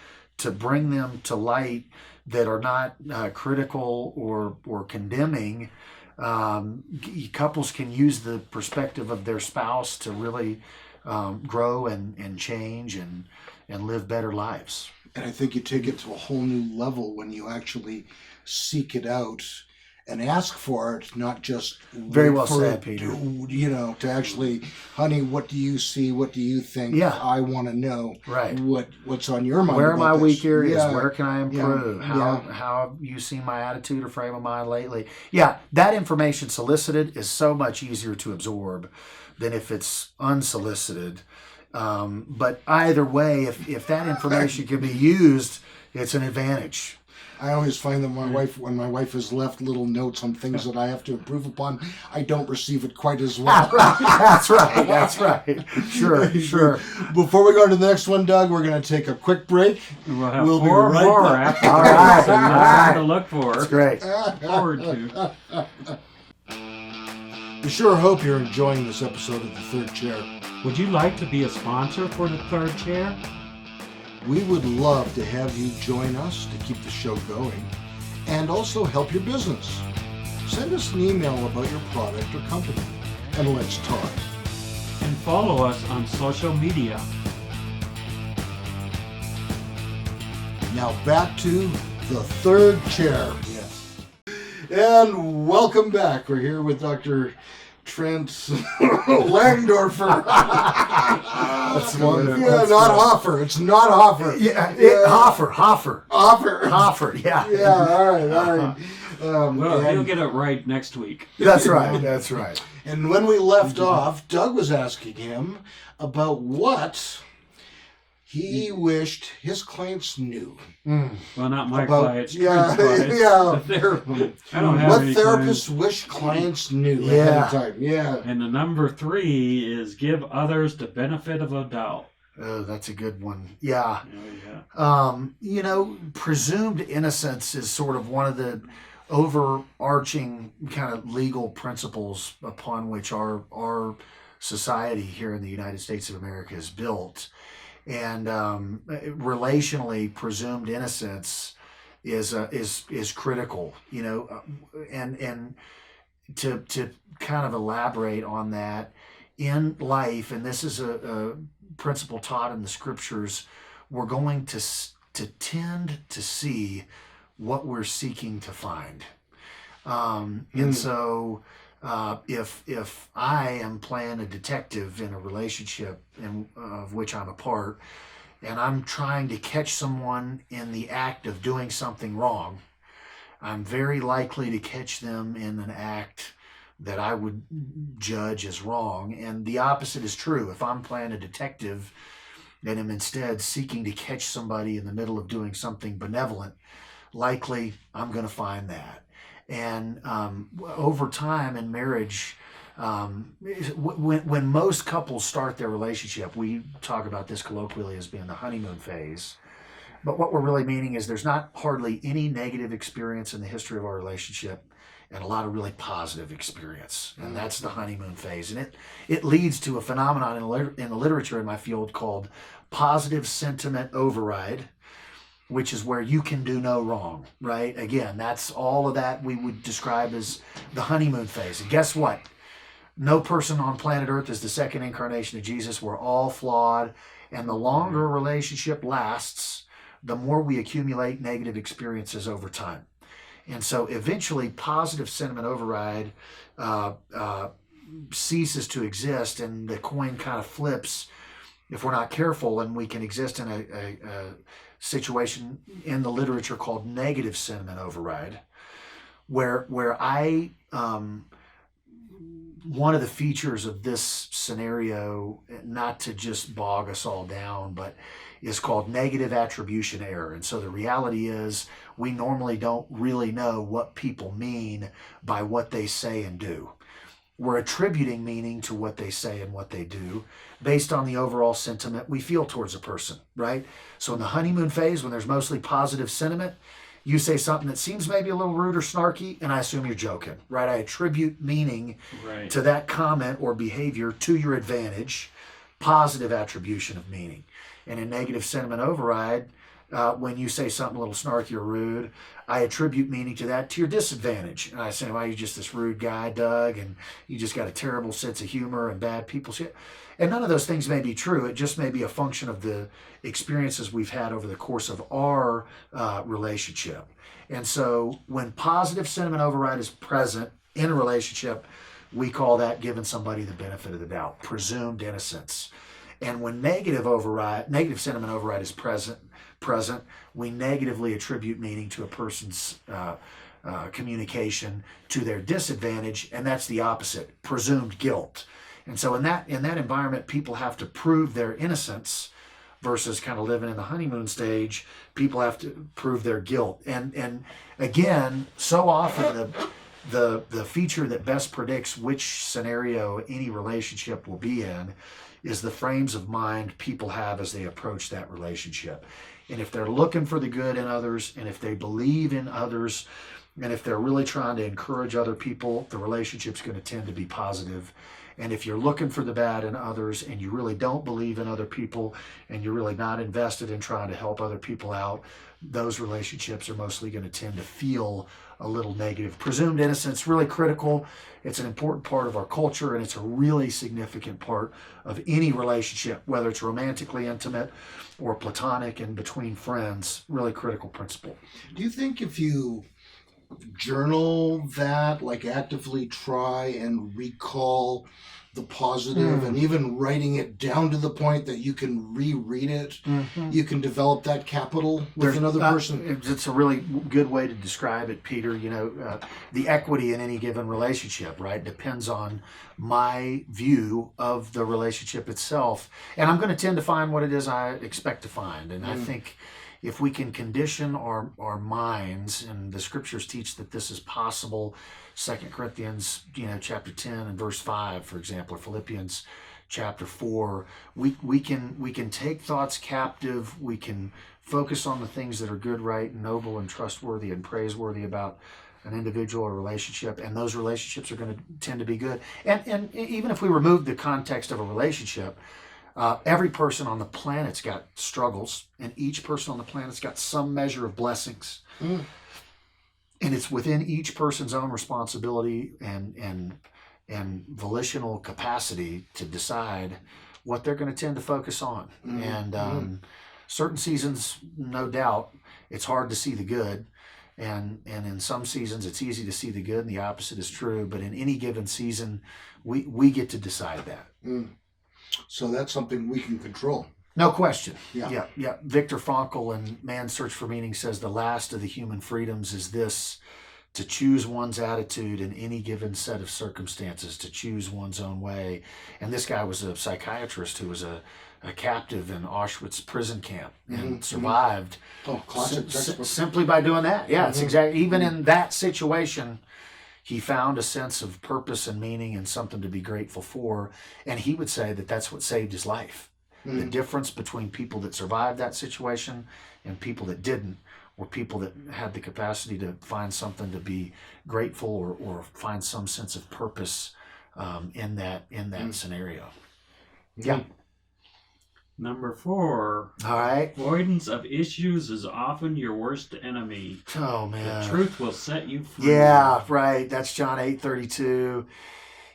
bring them to light that are not critical or condemning, couples can use the perspective of their spouse to really grow and change and live better lives. And I think you take it to a whole new level when you actually seek it out and ask for it, not just Very wait well for said, it, Peter. to actually, honey, what do you see? What do you think? Yeah. I want to know Right. what's on your mind. Where are about my this. weak areas? Yeah. Where can I improve? Yeah. How have you seen my attitude or frame of mind lately? Yeah, that information solicited is so much easier to absorb than if it's unsolicited. But either way, if that information can be used, it's an advantage. I always find that when my wife has left little notes on things that I have to improve upon, I don't receive it quite as well. That's right. That's right. Sure. Before we go to the next one, Doug, we're going to take a quick break. We'll have We'll be four right more back. after All this, right. and All that's right. to look for. That's great. Forward to. We sure hope you're enjoying this episode of The Third Chair. Would you like to be a sponsor for the third chair? We would love to have you join us to keep the show going and also help your business. Send us an email about your product or company and let's talk. And follow us on social media. Now back to The Third Chair. Yes. And welcome back. We're here with Dr. Trent Langhofer. That's wonderful. Yeah, not Hoffer. It's not Hoffer. Hoffer. Hoffer. Yeah. Yeah, all right. Well, he'll get it right next week. That's right. And when we left off, Doug was asking him about what he wished his clients knew. Well, not my About- clients. yeah, Trent's clients. yeah. The therapist. I don't have What any therapists clients. wish clients knew ahead Yeah. of time. Yeah. And the number 3 is give others the benefit of a doubt. Oh, that's a good one. Yeah. Oh, yeah. Presumed innocence is sort of one of the overarching kind of legal principles upon which our society here in the United States of America is built. And relationally, presumed innocence is critical, and to kind of elaborate on that in life, and this is a principle taught in the scriptures. We're going to tend to see what we're seeking to find, and so. If I am playing a detective in a relationship of which I'm a part, and I'm trying to catch someone in the act of doing something wrong, I'm very likely to catch them in an act that I would judge as wrong. And the opposite is true. If I'm playing a detective and am instead seeking to catch somebody in the middle of doing something benevolent, likely I'm going to find that. And over time in marriage, when most couples start their relationship, we talk about this colloquially as being the honeymoon phase. But what we're really meaning is there's not hardly any negative experience in the history of our relationship and a lot of really positive experience. And that's the honeymoon phase. And it leads to a phenomenon in the literature in my field called positive sentiment override, which is where you can do no wrong, right? Again, that's all of that we would describe as the honeymoon phase. And guess what? No person on planet Earth is the second incarnation of Jesus. We're all flawed. And the longer a relationship lasts, the more we accumulate negative experiences over time. And so eventually positive sentiment override ceases to exist, and the coin kind of flips if we're not careful, and we can exist in a situation in the literature called negative sentiment override, where I one of the features of this scenario, not to just bog us all down, but is called negative attribution error. And so the reality is we normally don't really know what people mean by what they say and do. We're attributing meaning to what they say and what they do based on the overall sentiment we feel towards a person, right? So in the honeymoon phase, when there's mostly positive sentiment, you say something that seems maybe a little rude or snarky, and I assume you're joking, right? I attribute meaning to that comment or behavior to your advantage, positive attribution of meaning. And in negative sentiment override, when you say something a little snarky or rude, I attribute meaning to that to your disadvantage. And I say, well, you're just this rude guy, Doug, and you just got a terrible sense of humor and bad people shit. And none of those things may be true. It just may be a function of the experiences we've had over the course of our relationship. And so when positive sentiment override is present in a relationship, we call that giving somebody the benefit of the doubt, presumed innocence. And when negative sentiment override is present, we negatively attribute meaning to a person's communication to their disadvantage, and that's the opposite, presumed guilt. And so in that environment, people have to prove their innocence versus kind of living in the honeymoon stage. People have to prove their guilt. And again, so often the feature that best predicts which scenario any relationship will be in is the frames of mind people have as they approach that relationship. And if they're looking for the good in others, and if they believe in others, and if they're really trying to encourage other people, the relationship's going to tend to be positive. And if you're looking for the bad in others and you really don't believe in other people and you're really not invested in trying to help other people out, those relationships are mostly going to tend to feel a little negative. Presumed innocence, really critical. It's an important part of our culture, and it's a really significant part of any relationship, whether it's romantically intimate or platonic and between friends. Really critical principle. Do you think if you journal that, like actively try and recall the positive and even writing it down to the point that you can reread it, you can develop that capital with another person? It's a really good way to describe it, Peter. The equity in any given relationship, right, depends on my view of the relationship itself. And I'm going to tend to find what it is I expect to find. And I think if we can condition our minds, and the scriptures teach that this is possible, 2 Corinthians chapter 10 and verse 5, for example, or Philippians chapter 4, we can take thoughts captive, we can focus on the things that are good, right, and noble and trustworthy and praiseworthy about an individual or relationship, and those relationships are going to tend to be good. And even if we remove the context of a relationship, every person on the planet's got struggles, and each person on the planet's got some measure of blessings. And it's within each person's own responsibility and volitional capacity to decide what they're going to tend to focus on. And certain seasons, no doubt, it's hard to see the good. And in some seasons, it's easy to see the good, and the opposite is true. But in any given season, we get to decide that. So that's something we can control. No question. Yeah. Viktor Frankl in Man's Search for Meaning says the last of the human freedoms is this: to choose one's attitude in any given set of circumstances, to choose one's own way. And this guy was a psychiatrist who was a captive in Auschwitz prison camp and survived simply by doing that. Yeah, it's exactly. Even in that situation, he found a sense of purpose and meaning and something to be grateful for. And he would say that that's what saved his life. The difference between people that survived that situation and people that didn't were people that had the capacity to find something to be grateful or find some sense of purpose in that scenario. Yeah. Number 4. All right. Avoidance of issues is often your worst enemy. Oh, man. The truth will set you free. Yeah, right. That's John 8:32.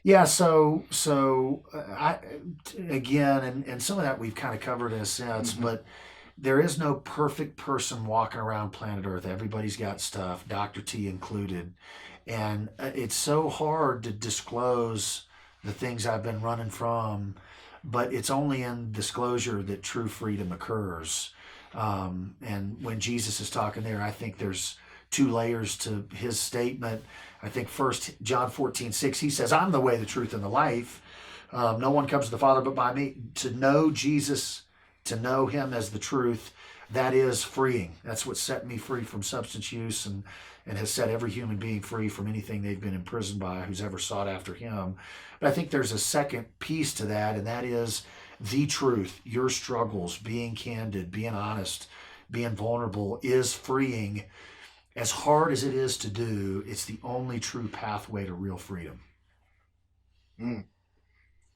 Yeah, so again, and some of that we've kind of covered in a sense, but there is no perfect person walking around planet Earth. Everybody's got stuff, Dr. T included. And it's so hard to disclose the things I've been running from, but it's only in disclosure that true freedom occurs. And when Jesus is talking there, I think there's two layers to his statement. I think first John 14:6, he says, I'm the way, the truth, and the life. No one comes to the Father but by me. To know Jesus, to know him as the truth, that is freeing. That's what set me free from substance use and has set every human being free from anything they've been imprisoned by who's ever sought after him. But I think there's a second piece to that, and that is the truth. Your struggles, being candid, being honest, being vulnerable is freeing. As hard as it is to do, it's the only true pathway to real freedom. Mm.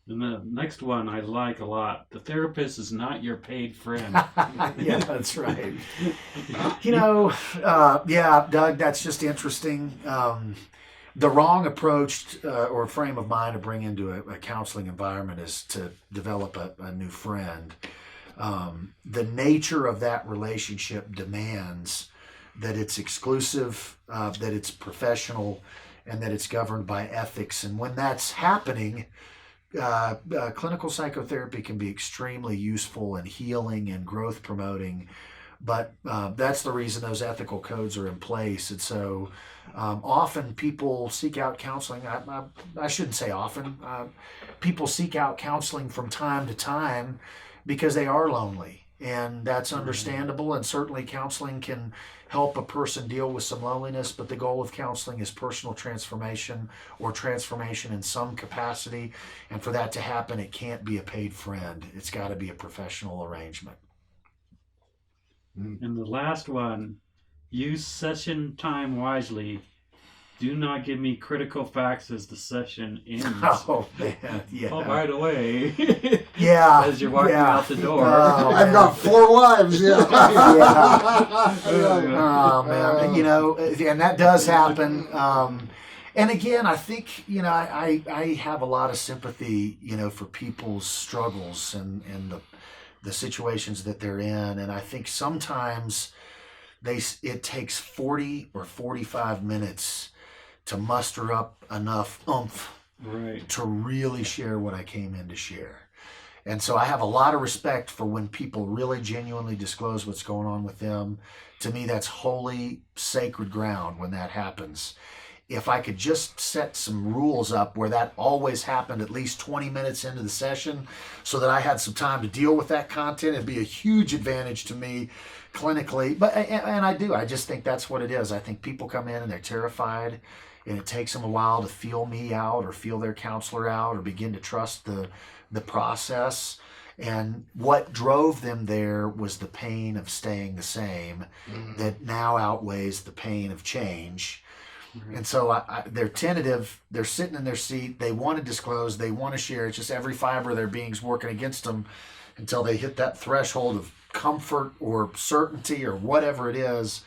And the next one I like a lot. The therapist is not your paid friend. Yeah, that's right. Yeah, Doug, that's just interesting. The wrong approach or frame of mind to bring into a counseling environment is to develop a new friend. The nature of that relationship demands that it's exclusive, that it's professional, and that it's governed by ethics. And when that's happening, clinical psychotherapy can be extremely useful and healing and growth promoting, but that's the reason those ethical codes are in place. And so often people seek out counseling. I shouldn't say often. People seek out counseling from time to time because they are lonely, and that's understandable. And certainly counseling can help a person deal with some loneliness, but the goal of counseling is personal transformation or transformation in some capacity. And for that to happen, it can't be a paid friend. It's got to be a professional arrangement. And the last one, use session time wisely. Do not give me critical facts as the session ends. Oh, man, yeah. Oh, by the way. Yeah. As you're walking out the door. Oh, I've got 4 wives. Yeah. Oh, man. And that does happen. And again, I think, I have a lot of sympathy, for people's struggles and the situations that they're in. And I think sometimes it takes 40 or 45 minutes to muster up enough oomph to really share what I came in to share. And so I have a lot of respect for when people really genuinely disclose what's going on with them. To me, that's holy, sacred ground when that happens. If I could just set some rules up where that always happened at least 20 minutes into the session so that I had some time to deal with that content, it'd be a huge advantage to me clinically. And I just think that's what it is. I think people come in and they're terrified, and it takes them a while to feel me out or feel their counselor out or begin to trust the process. And what drove them there was the pain of staying the same that now outweighs the pain of change. And so they're tentative, they're sitting in their seat, they want to disclose, they want to share. It's just every fiber of their being's working against them until they hit that threshold of comfort or certainty or whatever it is.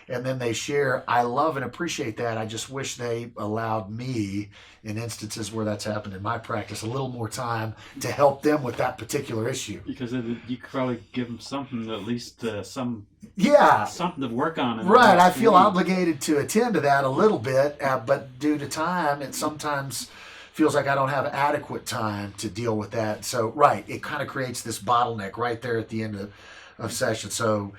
And then they share. I love and appreciate that. I just wish they allowed me, in instances where that's happened in my practice, a little more time to help them with that particular issue. Because you could probably give them something, at least something to work on. Right. I feel obligated to attend to that a little bit, but due to time, it sometimes feels like I don't have adequate time to deal with that. So, it kind of creates this bottleneck right there at the end of session. So,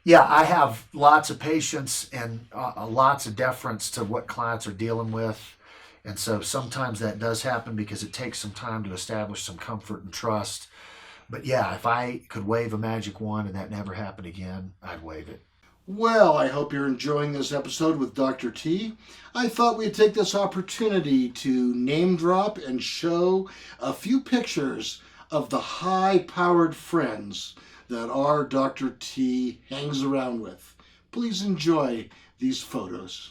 yeah, I have lots of patience and lots of deference to what clients are dealing with. And so sometimes that does happen because it takes some time to establish some comfort and trust. But yeah, if I could wave a magic wand and that never happened again, I'd wave it. Well, I hope you're enjoying this episode with Dr. T. I thought we'd take this opportunity to name drop and show a few pictures of the high-powered friends that our Dr. T hangs around with. Please enjoy these photos.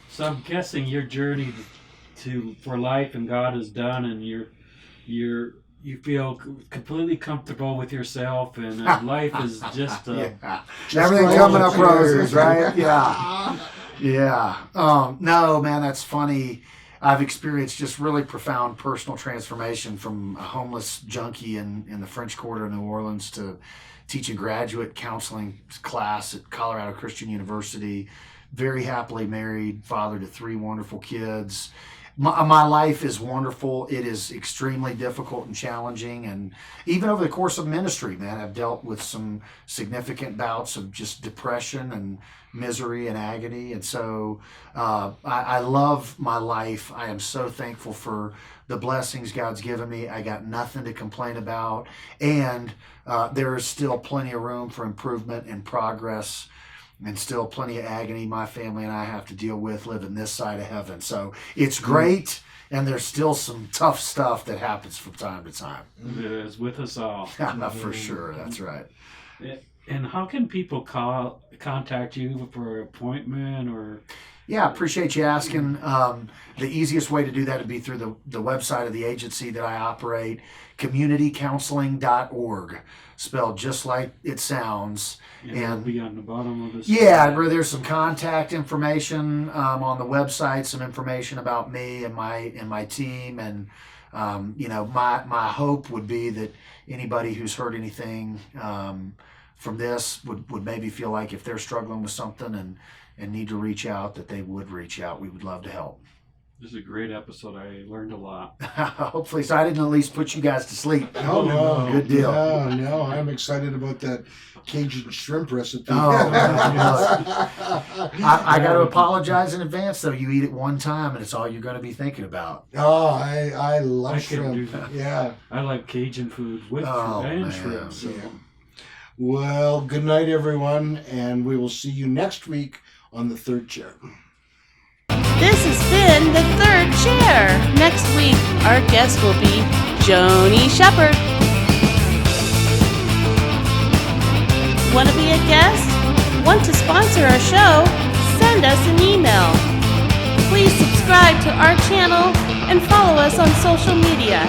So I'm guessing your journey for life and God is done, and you feel completely comfortable with yourself, and life is just everything coming up roses, right? Yeah. No, man, that's funny. I've experienced just really profound personal transformation from a homeless junkie in the French Quarter of New Orleans to teaching graduate counseling class at Colorado Christian University, very happily married, father to 3 wonderful kids. My life is wonderful. It is extremely difficult and challenging. And even over the course of ministry, man, I've dealt with some significant bouts of just depression and misery and agony. And so I love my life. I am so thankful for the blessings God's given me. I got nothing to complain about. And there is still plenty of room for improvement and progress, and still plenty of agony my family and I have to deal with living this side of heaven. So it's great, and there's still some tough stuff that happens from time to time. It is with us all. For sure, that's right. And how can people contact you for an appointment or? Yeah, appreciate you asking. The easiest way to do that would be through the website of the agency that I operate, communitycounseling.org, spelled just like it sounds. And it'll be on the bottom of this. Yeah, where there's some contact information on the website, some information about me and my team, and my hope would be that anybody who's heard anything from this would maybe feel like if they're struggling with something and need to reach out, that they would reach out. We would love to help. This is a great episode. I learned a lot. Hopefully, so I didn't at least put you guys to sleep. Oh, no. Good deal. No, I'm excited about that Cajun shrimp recipe. Oh, I got to apologize in advance, though. You eat it one time, and it's all you're going to be thinking about. Oh, I love I can do shrimp. that. Yeah. I like Cajun food with and shrimp. So. Yeah. Well, good night, everyone, and we will see you next week on the Third Chair. This has been the Third Chair. Next week, our guest will be Joni Shepherd. Want to be a guest? Want to sponsor our show? Send us an email. Please subscribe to our channel and follow us on social media.